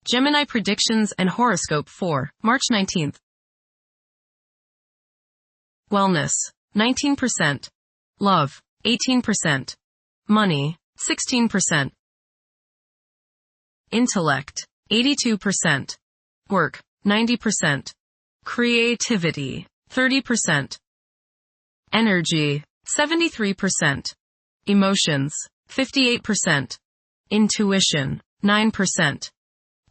Gemini predictions and horoscope for March 19th. Wellness, 19%. Love, 18%. Money, 16%. Intellect, 82%. Work, 90%. Creativity, 30%. Energy, 73%. Emotions, 58%. Intuition, 9%.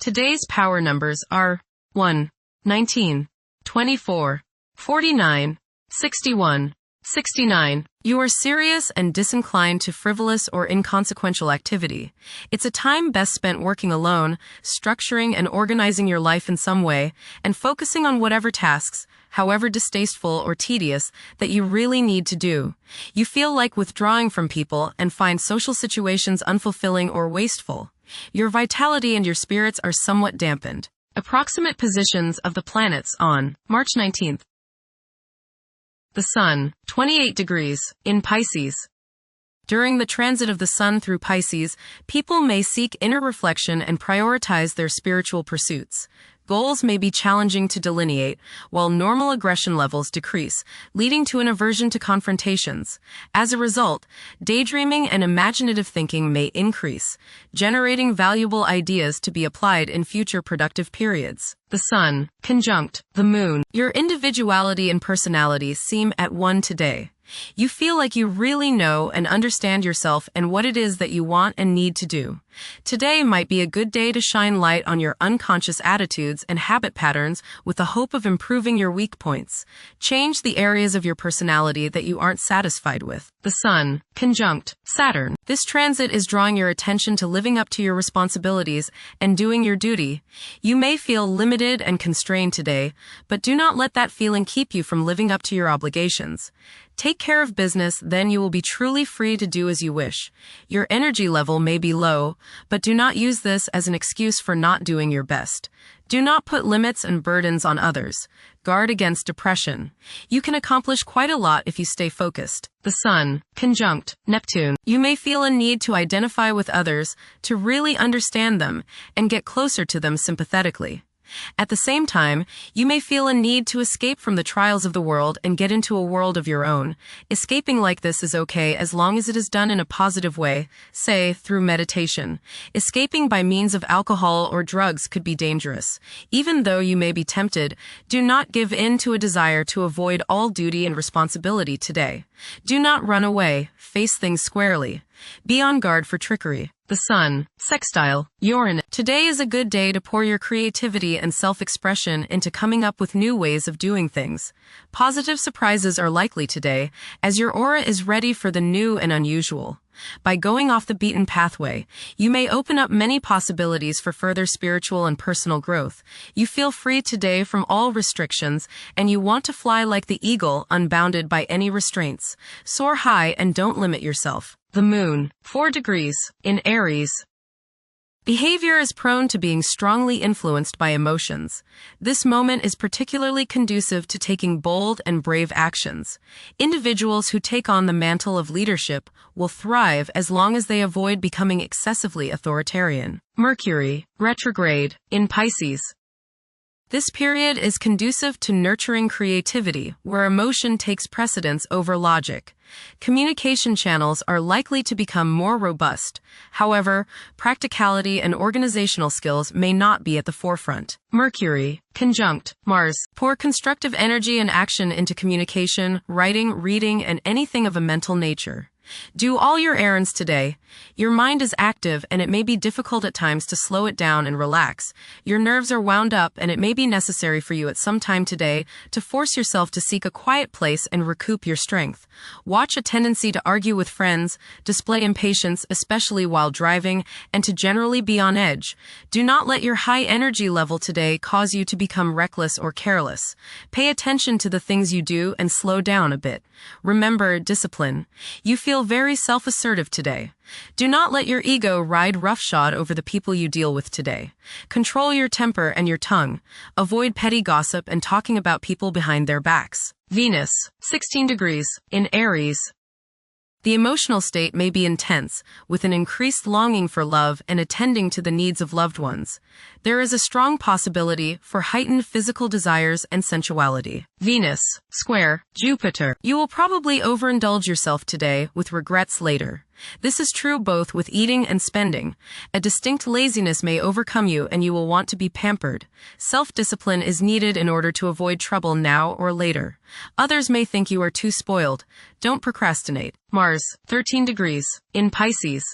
Today's power numbers are 1, 19, 24, 49, 61, 69. You are serious and disinclined to frivolous or inconsequential activity. It's a time best spent working alone, structuring and organizing your life in some way, and focusing on whatever tasks, however distasteful or tedious, that you really need to do. You feel like withdrawing from people and find social situations unfulfilling or wasteful. Your vitality and your spirits are somewhat dampened. Approximate positions of the planets on March 19th. The Sun, 28 degrees, in Pisces. During the transit of the Sun through Pisces, people may seek inner reflection and prioritize their spiritual pursuits. Goals may be challenging to delineate, while normal aggression levels decrease, leading to an aversion to confrontations. As a result, daydreaming and imaginative thinking may increase, generating valuable ideas to be applied in future productive periods. The Sun, conjunct the Moon. Your individuality and personality seem at one today. You feel like you really know and understand yourself and what it is that you want and need to do. Today might be a good day to shine light on your unconscious attitudes and habit patterns with the hope of improving your weak points. Change the areas of your personality that you aren't satisfied with. The Sun, conjunct Saturn. This transit is drawing your attention to living up to your responsibilities and doing your duty. You may feel limited and constrained today, but do not let that feeling keep you from living up to your obligations. Take care of business, then you will be truly free to do as you wish. Your energy level may be low, but do not use this as an excuse for not doing your best. Do not put limits and burdens on others. Guard against depression. You can accomplish quite a lot if you stay focused. The Sun, conjunct Neptune. You may feel a need to identify with others, to really understand them, and get closer to them sympathetically. At the same time, you may feel a need to escape from the trials of the world and get into a world of your own. Escaping like this is okay as long as it is done in a positive way, say, through meditation. Escaping by means of alcohol or drugs could be dangerous. Even though you may be tempted, do not give in to a desire to avoid all duty and responsibility today. Do not run away, face things squarely. Be on guard for trickery. The Sun, sextile Uranus. Today is a good day to pour your creativity and self-expression into coming up with new ways of doing things. Positive surprises are likely today, as your aura is ready for the new and unusual. By going off the beaten pathway, you may open up many possibilities for further spiritual and personal growth. You feel free today from all restrictions, and you want to fly like the eagle, unbounded by any restraints. Soar high and don't limit yourself. The Moon, 4 degrees, in Aries. Behavior is prone to being strongly influenced by emotions. This moment is particularly conducive to taking bold and brave actions. Individuals who take on the mantle of leadership will thrive as long as they avoid becoming excessively authoritarian. Mercury, retrograde, in Pisces. This period is conducive to nurturing creativity, where emotion takes precedence over logic. Communication channels are likely to become more robust. However, practicality and organizational skills may not be at the forefront. Mercury, conjunct Mars. Pour constructive energy and action into communication, writing, reading, and anything of a mental nature. Do all your errands today. Your mind is active and it may be difficult at times to slow it down and relax. Your nerves are wound up and it may be necessary for you at some time today to force yourself to seek a quiet place and recoup your strength. Watch a tendency to argue with friends, display impatience, especially while driving, and to generally be on edge. Do not let your high energy level today cause you to become reckless or careless. Pay attention to the things you do and slow down a bit. Remember discipline. You feel very self-assertive today. Do not let your ego ride roughshod over the people you deal with today. Control your temper and your tongue. Avoid petty gossip and talking about people behind their backs. Venus, 16 degrees, in Aries. The emotional state may be intense, with an increased longing for love and attending to the needs of loved ones. There is a strong possibility for heightened physical desires and sensuality. Venus, square, Jupiter. You will probably overindulge yourself today with regrets later. This is true both with eating and spending. A distinct laziness may overcome you and you will want to be pampered. Self-discipline is needed in order to avoid trouble now or later. Others may think you are too spoiled. Don't procrastinate. Mars, 13 degrees, in Pisces.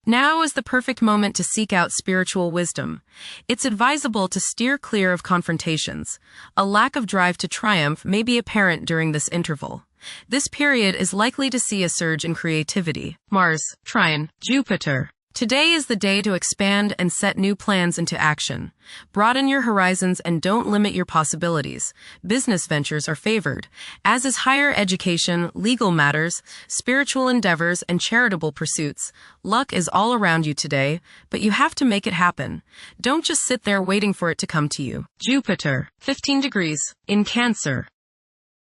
Now is the perfect moment to seek out spiritual wisdom. It's advisable to steer clear of confrontations. A lack of drive to triumph may be apparent during this interval. This period is likely to see a surge in creativity. Mars, trine, Jupiter. Today is the day to expand and set new plans into action. Broaden your horizons and don't limit your possibilities. Business ventures are favored, as is higher education, legal matters, spiritual endeavors, and charitable pursuits. Luck is all around you today, but you have to make it happen. Don't just sit there waiting for it to come to you. Jupiter, 15 degrees, in Cancer.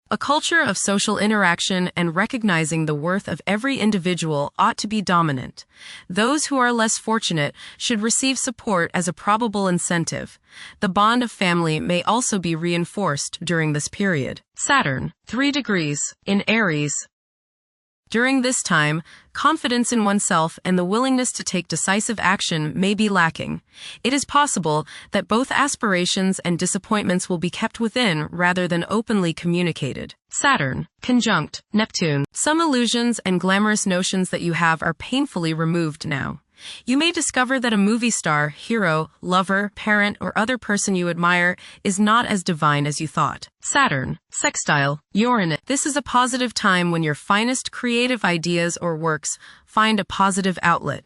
A culture of social interaction and recognizing the worth of every individual ought to be dominant. Those who are less fortunate should receive support as a probable incentive. The bond of family may also be reinforced during this period. Saturn, 3 degrees, in Aries. During this time, confidence in oneself and the willingness to take decisive action may be lacking. It is possible that both aspirations and disappointments will be kept within rather than openly communicated. Saturn, conjunct Neptune. Some illusions and glamorous notions that you have are painfully removed now. You may discover that a movie star, hero, lover, parent, or other person you admire is not as divine as you thought. Saturn, sextile, Uranus. This is a positive time when your finest creative ideas or works find a positive outlet.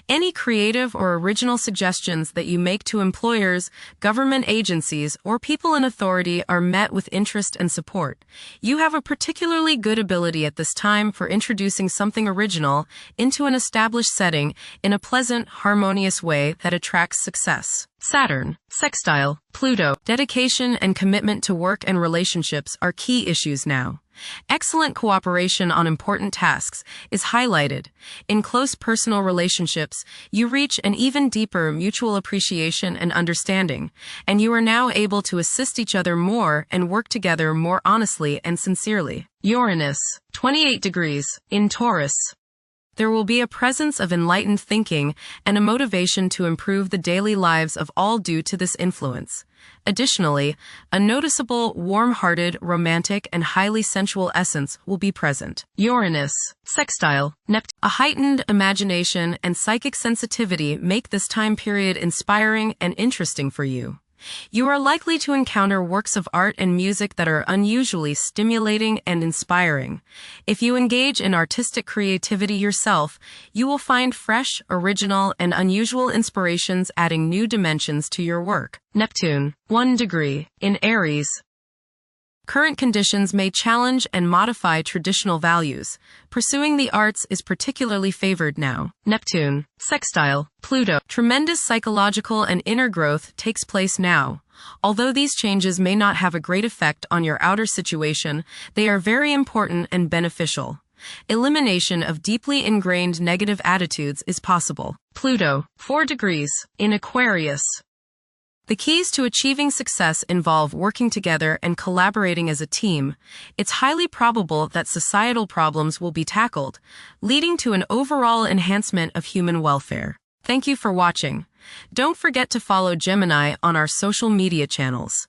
Any creative or original suggestions that you make to employers, government agencies, or people in authority are met with interest and support. You have a particularly good ability at this time for introducing something original into an established setting in a pleasant, harmonious way that attracts success. Saturn, sextile, Pluto. Dedication and commitment to work and relationships are key issues now. Excellent cooperation on important tasks is highlighted. In close personal relationships, you reach an even deeper mutual appreciation and understanding, and you are now able to assist each other more and work together more honestly and sincerely. Uranus, 28 degrees, in Taurus. There will be a presence of enlightened thinking and a motivation to improve the daily lives of all due to this influence. Additionally, a noticeable, warm-hearted, romantic, and highly sensual essence will be present. Uranus, sextile, Neptune. A heightened imagination and psychic sensitivity make this time period inspiring and interesting for you. You are likely to encounter works of art and music that are unusually stimulating and inspiring. If you engage in artistic creativity yourself, you will find fresh, original, and unusual inspirations adding new dimensions to your work. Neptune, 1 degree, in Aries. Current conditions may challenge and modify traditional values. Pursuing the arts is particularly favored now. Neptune, sextile, Pluto. Tremendous psychological and inner growth takes place now. Although these changes may not have a great effect on your outer situation, they are very important and beneficial. Elimination of deeply ingrained negative attitudes is possible. Pluto, 4 degrees, in Aquarius. The keys to achieving success involve working together and collaborating as a team. It's highly probable that societal problems will be tackled, leading to an overall enhancement of human welfare. Thank you for watching. Don't forget to follow Gemini on our social media channels.